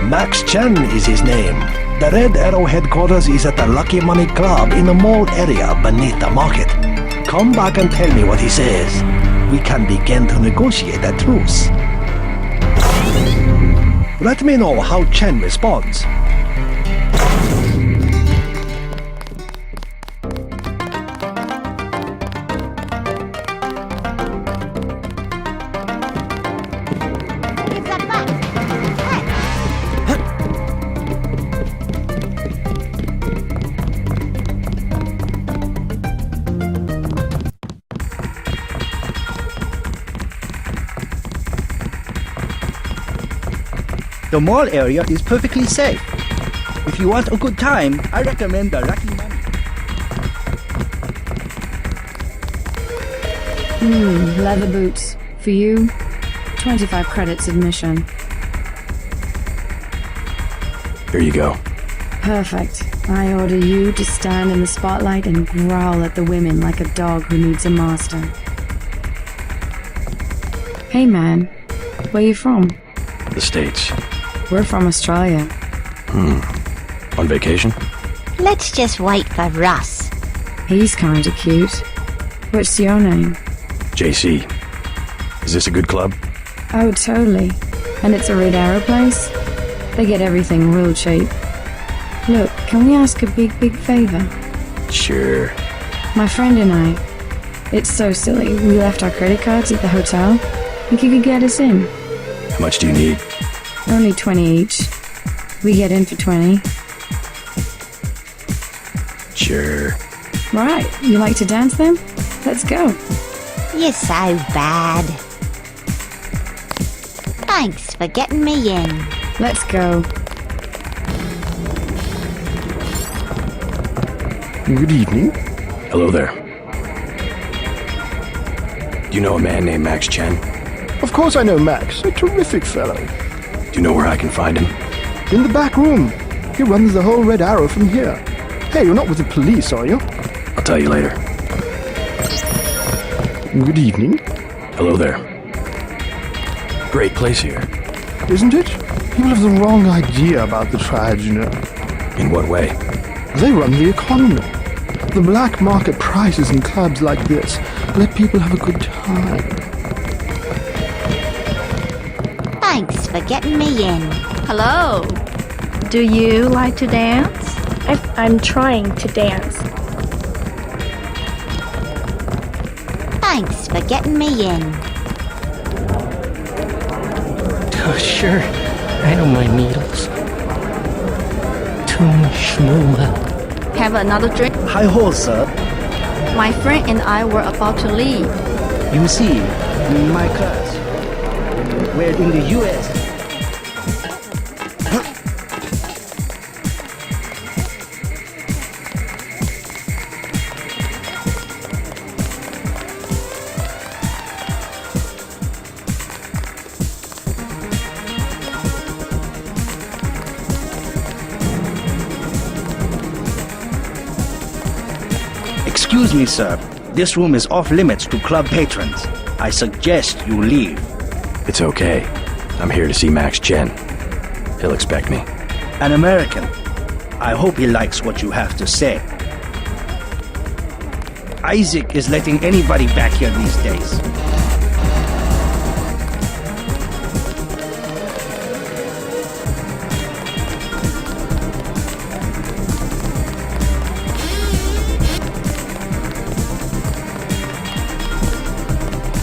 S8: Max Chen is his name.
S5: The Red Arrow headquarters is at the Lucky Money Club in the mall area beneath the market. Come back and tell me what he says. We can begin to negotiate a truce. Let me know how Chen responds.
S18: The mall area is perfectly safe. If you want a good time, I recommend the Lucky Money.
S17: Leather boots. For you, 25 credits admission.
S4: Here you go.
S17: Perfect. I order you to stand in the spotlight and growl at the women like a dog who needs a master. Hey man, where you from?
S4: The States.
S17: We're from Australia.
S4: On vacation?
S16: Let's just wait for Russ.
S17: He's kinda cute. What's your name?
S4: JC. Is this a good club?
S17: Oh, totally. And it's a Red Arrow place? They get everything real cheap. Look, can we ask a big favor?
S4: Sure.
S17: My friend and I, it's so silly, we left our credit cards at the hotel. Think you could get us in?
S4: How much do you need?
S17: Only 20 each. We get in for 20.
S4: Sure.
S17: Right, you like to dance then? Let's go.
S16: You're so bad. Thanks for getting me in.
S17: Let's go.
S5: Good evening.
S4: Hello there. Do you know a man named Max Chen?
S5: Of course I know Max, a terrific fellow.
S4: Do you know where I can find him?
S5: In the back room. He runs the whole Red Arrow from here. Hey, you're not with the police, are you?
S4: I'll tell you later.
S5: Good evening.
S4: Hello there. Great place here.
S5: Isn't it? People have the wrong idea about the tribes, you know.
S4: In what way?
S5: They run the economy. The black market prices in clubs like this let people have a good time.
S16: Thanks for getting me in.
S6: Hello. Do you like to dance?
S23: I'm trying to dance.
S16: Thanks for getting me in.
S24: Oh, sure. I don't mind needles. Too schmoola.
S6: Have another drink?
S18: Hi ho, sir.
S6: My friend and I were about to leave.
S18: You see, my class, we're in the US. Excuse me, sir. This room is off limits to club patrons. I suggest you leave.
S4: It's okay. I'm here to see Max Chen. He'll expect me.
S18: An American. I hope he likes what you have to say. Isaac is letting anybody back here these days.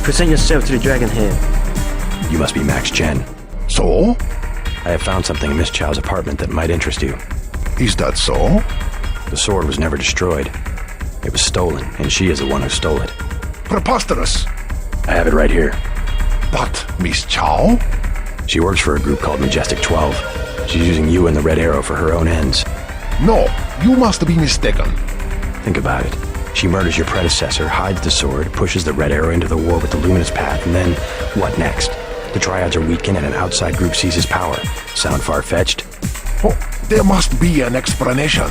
S10: Present yourself to the Dragon here.
S4: You must be Max Chen.
S8: So?
S4: I have found something in Miss Chow's apartment that might interest you.
S8: Is that so?
S4: The sword was never destroyed. It was stolen, and she is the one who stole it.
S8: Preposterous!
S4: I have it right here.
S8: But Miss Chow?
S4: She works for a group called Majestic 12. She's using you and the Red Arrow for her own ends.
S8: No, you must be mistaken.
S4: Think about it. She murders your predecessor, hides the sword, pushes the Red Arrow into the war with the Luminous Path, and then, what next? The Triads are weakened and an outside group seizes power. Sound far-fetched?
S8: Oh, there must be an explanation.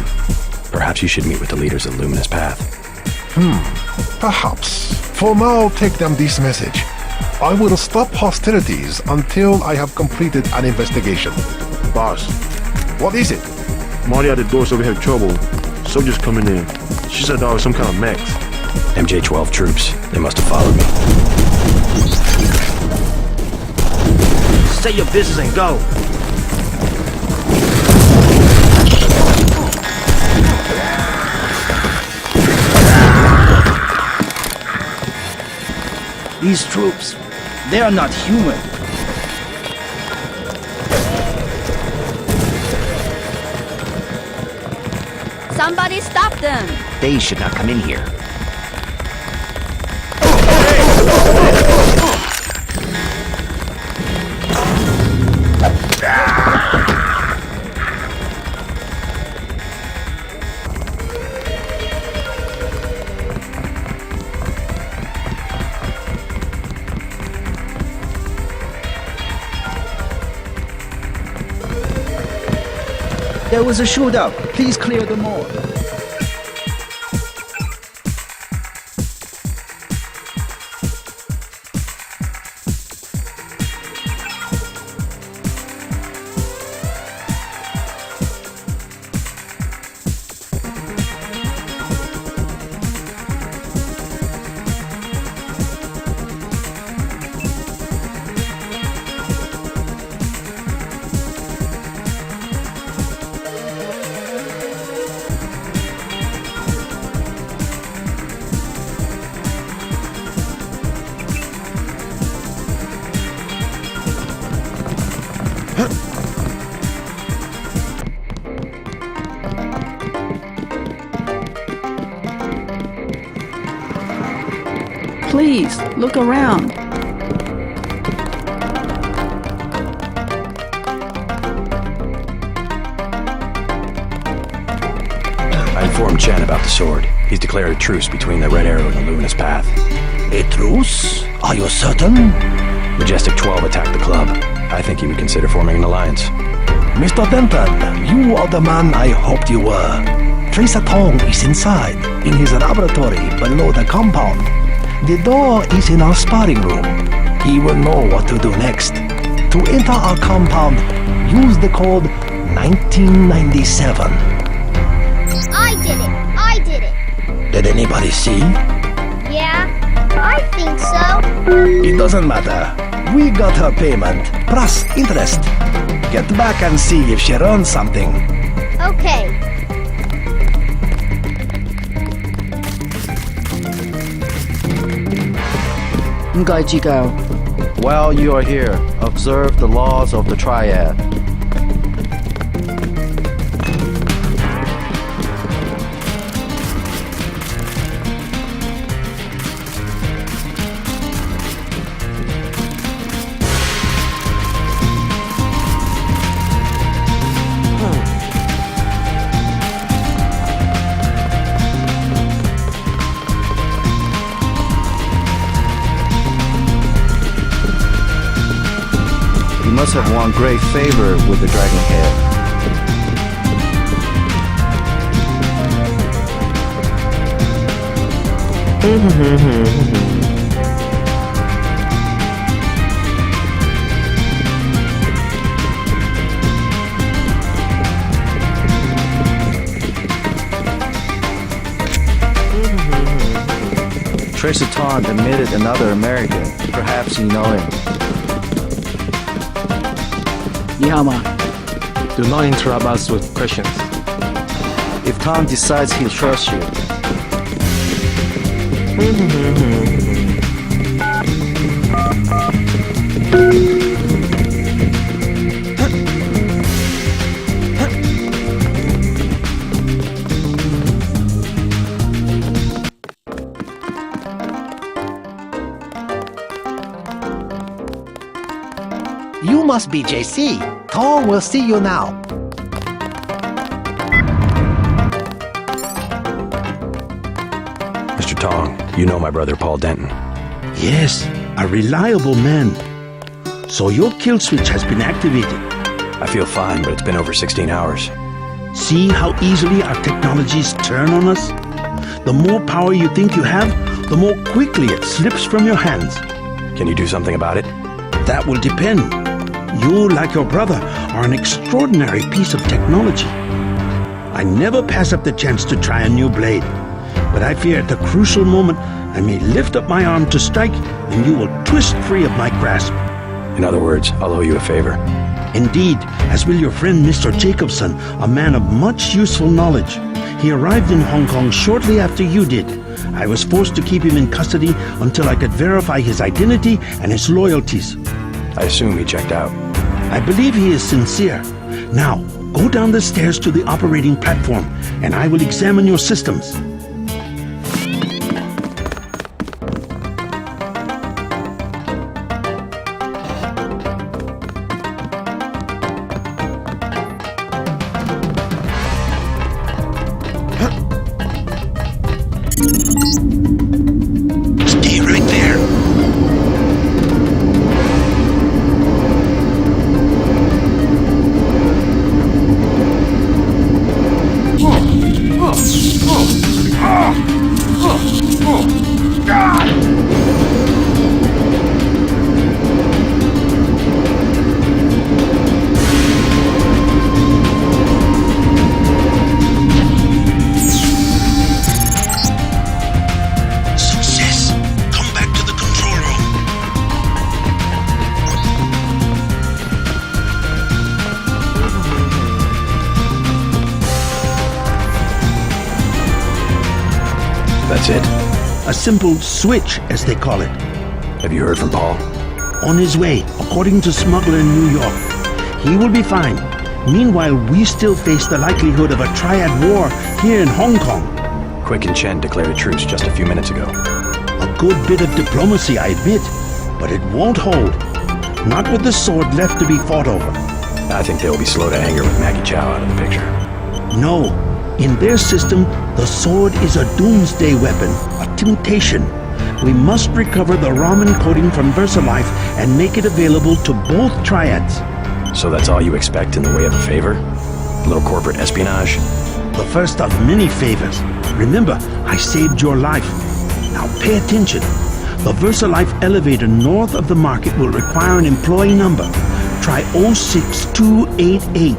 S4: Perhaps you should meet with the leaders of the Luminous Path.
S8: Perhaps. For now, take them this message. I will stop hostilities until I have completed an investigation. Boss, what is it?
S3: Marty at the door said we have trouble. Soldiers coming in. She said there was some kind of mechs.
S4: MJ-12 troops. They must have followed me.
S18: Say your business and go. These troops, they are not human.
S6: Somebody stop them!
S9: They should not come in here.
S18: There was a shootout. Please clear the mall.
S17: Please, look around.
S4: I informed Chen about the sword. He's declared a truce between the Red Arrow and the Luminous Path.
S5: A truce? Are you certain?
S4: Majestic 12 attacked the club. I think he would consider forming an alliance.
S5: Mr. Denton, you are the man I hoped you were. Tracer Tong is inside, in his laboratory below the compound. The door is in our sparring room. He will know what to do next. To enter our compound, use the code 1997.
S16: I did it.
S5: Did anybody see?
S16: Yeah, I think so.
S5: It doesn't matter. We got her payment, plus interest. Get back and see if she earned something.
S16: Okay.
S19: While you are here, observe the laws of the Triad. You must have won great favor with the Dragon Head. Tracer Tong admitted another American. Perhaps you know him.
S21: Nihama, do not interrupt us with questions.
S19: If Tom decides he'll trust you.
S5: You must be JC. Tong will see you now.
S4: Mr. Tong, you know my brother Paul Denton.
S8: Yes, a reliable man. So your kill switch has been activated.
S4: I feel fine, but it's been over 16 hours.
S8: See how easily our technologies turn on us? The more power you think you have, the more quickly it slips from your hands.
S4: Can you do something about it?
S8: That will depend. You, like your brother, are an extraordinary piece of technology. I never pass up the chance to try a new blade. But I fear at the crucial moment I may lift up my arm to strike, and you will twist free of my grasp.
S4: In other words, I'll owe you a favor.
S8: Indeed, as will your friend Mr. Jacobson, a man of much useful knowledge. He arrived in Hong Kong shortly after you did. I was forced to keep him in custody until I could verify his identity and his loyalties.
S4: I assume he checked out.
S8: I believe he is sincere. Now, go down the stairs to the operating platform, and I will examine your systems.
S14: Stay right there. Success. Come back to the control room.
S4: That's it?
S8: A simple switch, as they call it.
S4: Have you heard from Paul?
S8: On his way, according to smuggler in New York. He will be fine. Meanwhile, we still face the likelihood of a triad war here in Hong Kong.
S4: Quick and Chen declared a truce just a few minutes ago.
S8: A good bit of diplomacy, I admit, but it won't hold. Not with the sword left to be fought over.
S4: I think they'll be slow to anger with Maggie Chow out of the picture.
S8: No. In their system, the sword is a doomsday weapon, a temptation. We must recover the Raman coding from VersaLife and make it available to both triads.
S4: So that's all you expect in the way of a favor? A little corporate espionage?
S8: The first of many favors. Remember, I saved your life. Now pay attention. The VersaLife elevator north of the market will require an employee number. Try 06288.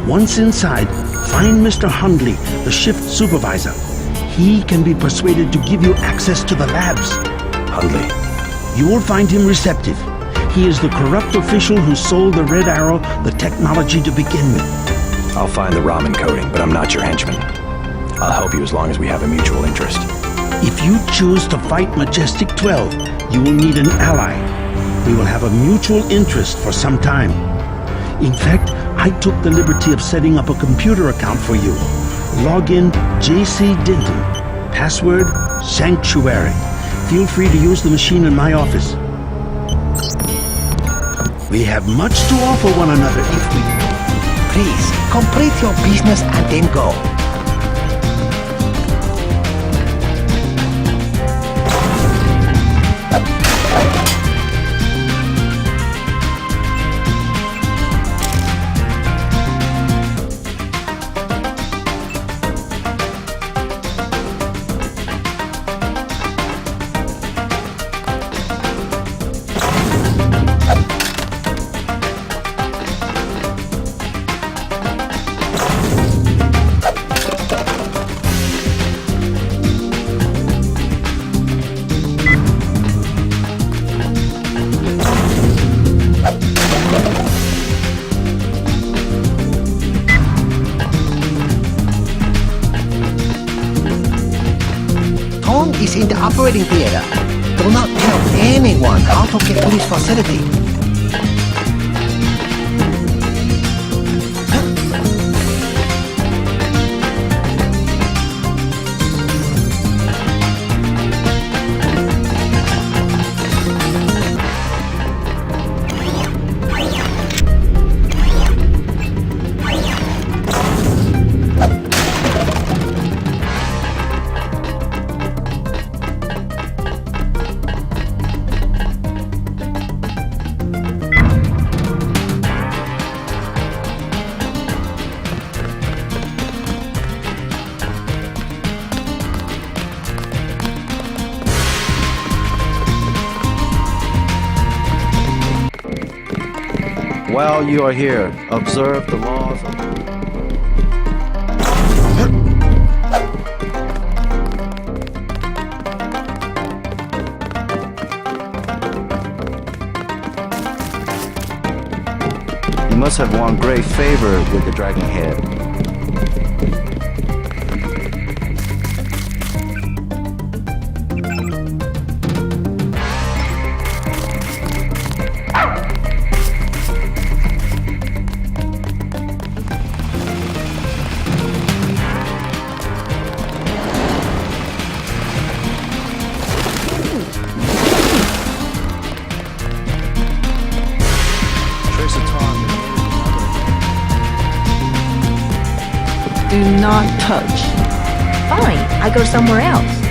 S8: Once inside, find Mr. Hundley, the shift supervisor. He can be persuaded to give you access to the labs.
S4: Hundley.
S8: You will find him receptive. He is the corrupt official who sold the Red Arrow the technology to begin with.
S4: I'll find the Raman coding, but I'm not your henchman. I'll help you as long as we have a mutual interest.
S8: If you choose to fight Majestic 12, you will need an ally. We will have a mutual interest for some time. In fact, I took the liberty of setting up a computer account for you. Login JC Denton. Password Sanctuary. Feel free to use the machine in my office. We have much to offer one another if we...
S5: Please, complete your business and then go. Tong is in the operating theater. Do not tell anyone how to get to this facility.
S19: While you are here, observe the laws of... must have won great favor with the Dragon Head.
S6: Do not touch. Fine, I go somewhere else.